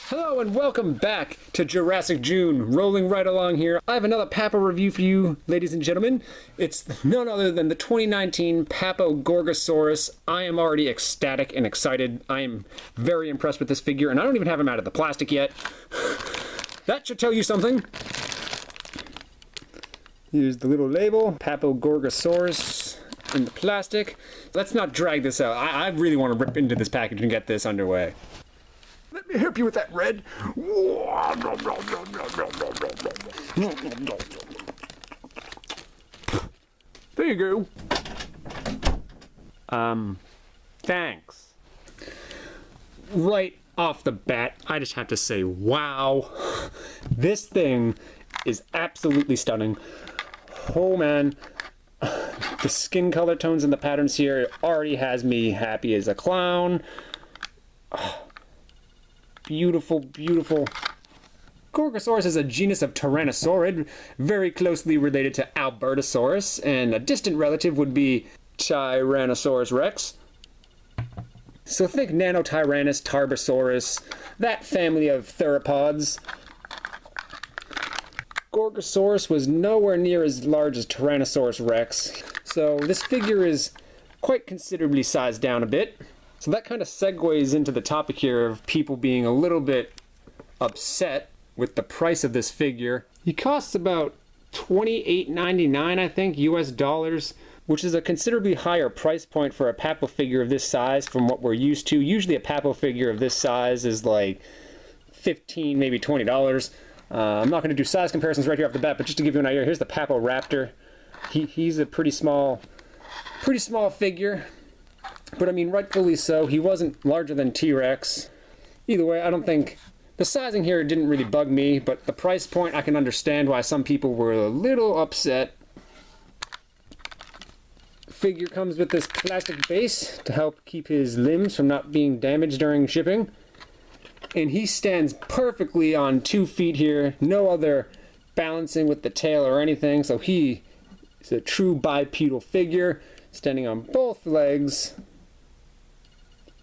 Hello and welcome back to Jurassic June, rolling right along here. I have another Papo review for you, ladies and gentlemen. It's none other than the 2019 Papo Gorgosaurus. I am already ecstatic and excited. I am very impressed with this figure, and I don't even have him out of the plastic yet. That should tell you something. Here's the little label, Papo Gorgosaurus in the plastic. Let's not drag this out. I really want to rip into this package and get this underway. Let me help you with that red. There you go. Thanks. Right off the bat, I just have to say, wow. This thing is absolutely stunning. Oh man. The skin color tones and the patterns here already has me happy as a clown. Beautiful, beautiful. Gorgosaurus is a genus of Tyrannosaurid, very closely related to Albertosaurus, and a distant relative would be Tyrannosaurus rex. So think Nanotyrannus, Tarbosaurus, that family of theropods. Gorgosaurus was nowhere near as large as Tyrannosaurus rex, so this figure is quite considerably sized down a bit. So that kind of segues into the topic here of people being a little bit upset with the price of this figure. He costs about $28.99, I think, US dollars, which is a considerably higher price point for a Papo figure of this size from what we're used to. Usually a Papo figure of this size is like $15, maybe $20. I'm not going to do size comparisons right here off the bat, but just to give you an idea, here's the Papo Raptor. He's a pretty small figure. But I mean, rightfully so. He wasn't larger than T-Rex. Either way, I don't think... The sizing here didn't really bug me, but the price point, I can understand why some people were a little upset. Figure comes with this plastic base to help keep his limbs from not being damaged during shipping. And he stands perfectly on 2 feet here. No other balancing with the tail or anything, so he is a true bipedal figure, standing on both legs.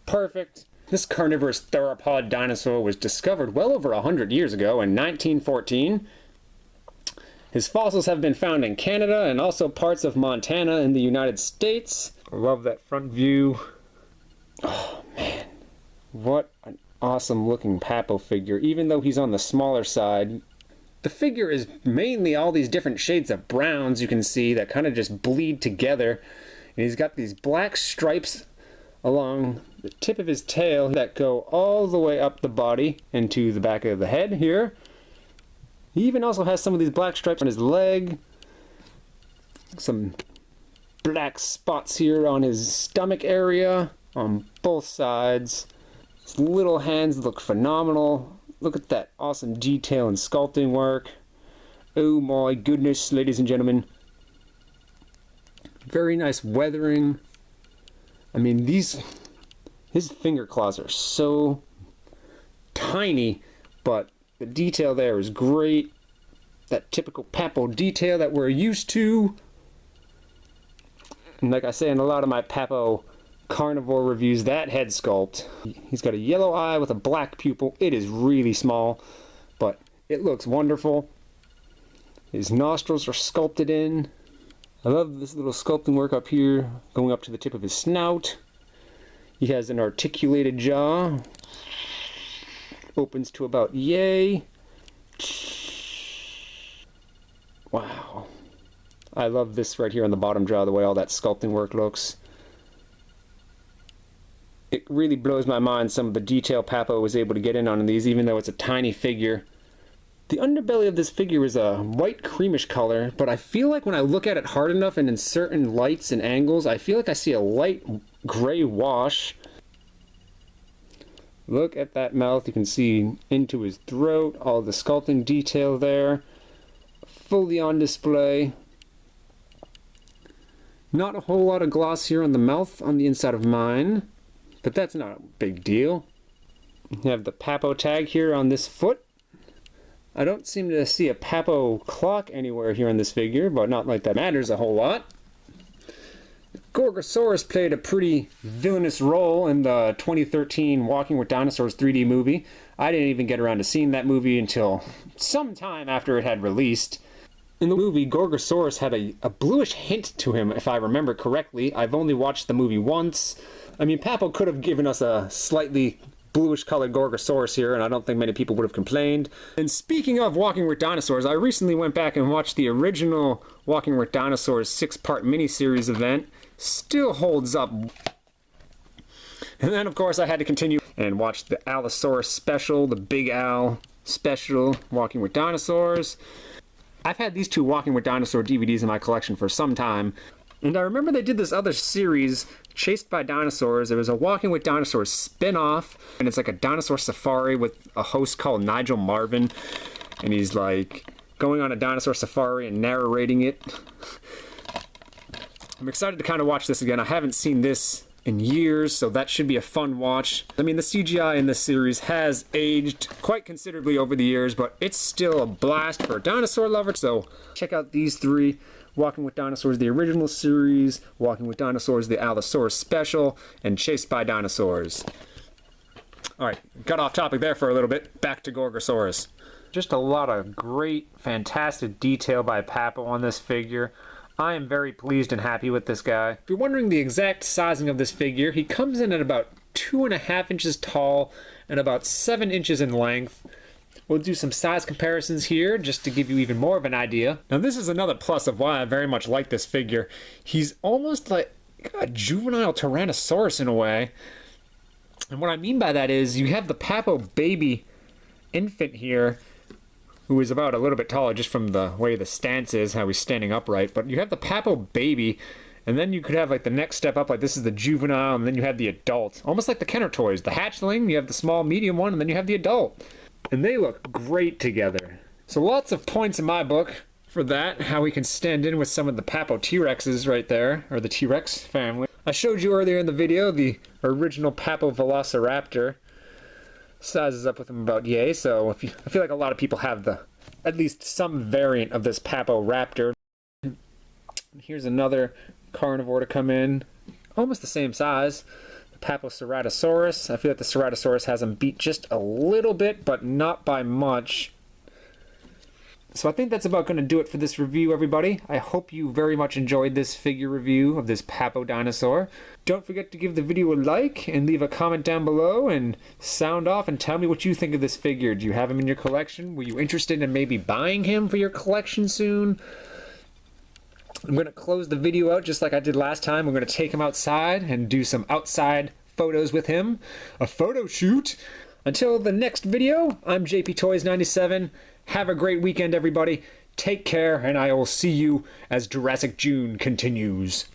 Perfect. This carnivorous theropod dinosaur was discovered well over 100 years ago in 1914. His fossils have been found in Canada and also parts of Montana in the United States. I love that front view. Oh man, what an awesome looking Papo figure, even though he's on the smaller side. The figure is mainly all these different shades of browns you can see that kind of just bleed together. And he's got these black stripes along the tip of his tail that go all the way up the body into the back of the head here. He even also has some of these black stripes on his leg. Some black spots here on his stomach area on both sides. His little hands look phenomenal. Look at that awesome detail and sculpting work. Oh my goodness, ladies and gentlemen. Very nice weathering. I mean, his finger claws are so tiny, but the detail there is great. That typical Papo detail that we're used to. And like I say in a lot of my Papo carnivore reviews, that head sculpt. He's got a yellow eye with a black pupil. It is really small, but it looks wonderful. His nostrils are sculpted in. I love this little sculpting work up here, going up to the tip of his snout. He has an articulated jaw. Opens to about yay. Wow. I love this right here on the bottom jaw, the way all that sculpting work looks. It really blows my mind some of the detail Papo was able to get in on these, even though it's a tiny figure. The underbelly of this figure is a white creamish color, but I feel like when I look at it hard enough and in certain lights and angles, I feel like I see a light gray wash. Look at that mouth, you can see into his throat, all the sculpting detail there, fully on display. Not a whole lot of gloss here on the mouth on the inside of mine, but that's not a big deal. You have the Papo tag here on this foot. I don't seem to see a Papo clock anywhere here on this figure, but not like that matters a whole lot. Gorgosaurus played a pretty villainous role in the 2013 Walking with Dinosaurs 3D movie. I didn't even get around to seeing that movie until some time after it had released. In the movie, Gorgosaurus had a bluish hint to him, if I remember correctly. I've only watched the movie once. I mean, Papo could have given us a slightly bluish colored Gorgosaurus here, and I don't think many people would have complained. And speaking of Walking with Dinosaurs, I recently went back and watched the original Walking with Dinosaurs 6-part miniseries event. Still holds up. And then, of course, I had to continue and watch the Allosaurus special, the Big Al special, Walking with Dinosaurs. I've had these two Walking with Dinosaur DVDs in my collection for some time. And I remember they did this other series, Chased by Dinosaurs. It was a Walking with Dinosaurs spin-off, and it's like a dinosaur safari with a host called Nigel Marvin. And he's like going on a dinosaur safari and narrating it. I'm excited to kind of watch this again. I haven't seen this in years, so that should be a fun watch. I mean, the CGI in this series has aged quite considerably over the years, but it's still a blast for a dinosaur lover. So check out these three: Walking with Dinosaurs, the original series, Walking with Dinosaurs, the Allosaurus special, and Chased by Dinosaurs. Alright, got off topic there for a little bit. Back to Gorgosaurus. Just a lot of great, fantastic detail by Papo on this figure. I am very pleased and happy with this guy. If you're wondering the exact sizing of this figure, he comes in at about 2.5 inches tall and about 7 inches in length. We'll do some size comparisons here just to give you even more of an idea. Now this is another plus of why I very much like this figure. He's almost like a juvenile Tyrannosaurus in a way. And what I mean by that is you have the Papo baby infant here, who is about a little bit taller just from the way the stance is, how he's standing upright. But you have the Papo baby, and then you could have like the next step up, like this is the juvenile, and then you have the adult. Almost like the Kenner toys. The hatchling, you have the small, medium one, and then you have the adult. And they look great together. So lots of points in my book for that, how he can stand in with some of the Papo T-Rexes right there, or the T-Rex family. I showed you earlier in the video the original Papo Velociraptor. Sizes up with him about yay, so I feel like a lot of people have at least some variant of this Papo Raptor. Here's another carnivore to come in, almost the same size, the Papo Ceratosaurus. I feel like the Ceratosaurus has him beat just a little bit, but not by much. So I think that's about going to do it for this review, everybody. I hope you very much enjoyed this figure review of this Papo dinosaur. Don't forget to give the video a like and leave a comment down below and sound off and tell me what you think of this figure. Do you have him in your collection? Were you interested in maybe buying him for your collection soon? I'm going to close the video out just like I did last time. We're going to take him outside and do some outside photos with him. A photo shoot. Until the next video, I'm JP Toys 97. Have a great weekend, everybody. Take care, and I will see you as Jurassic June continues.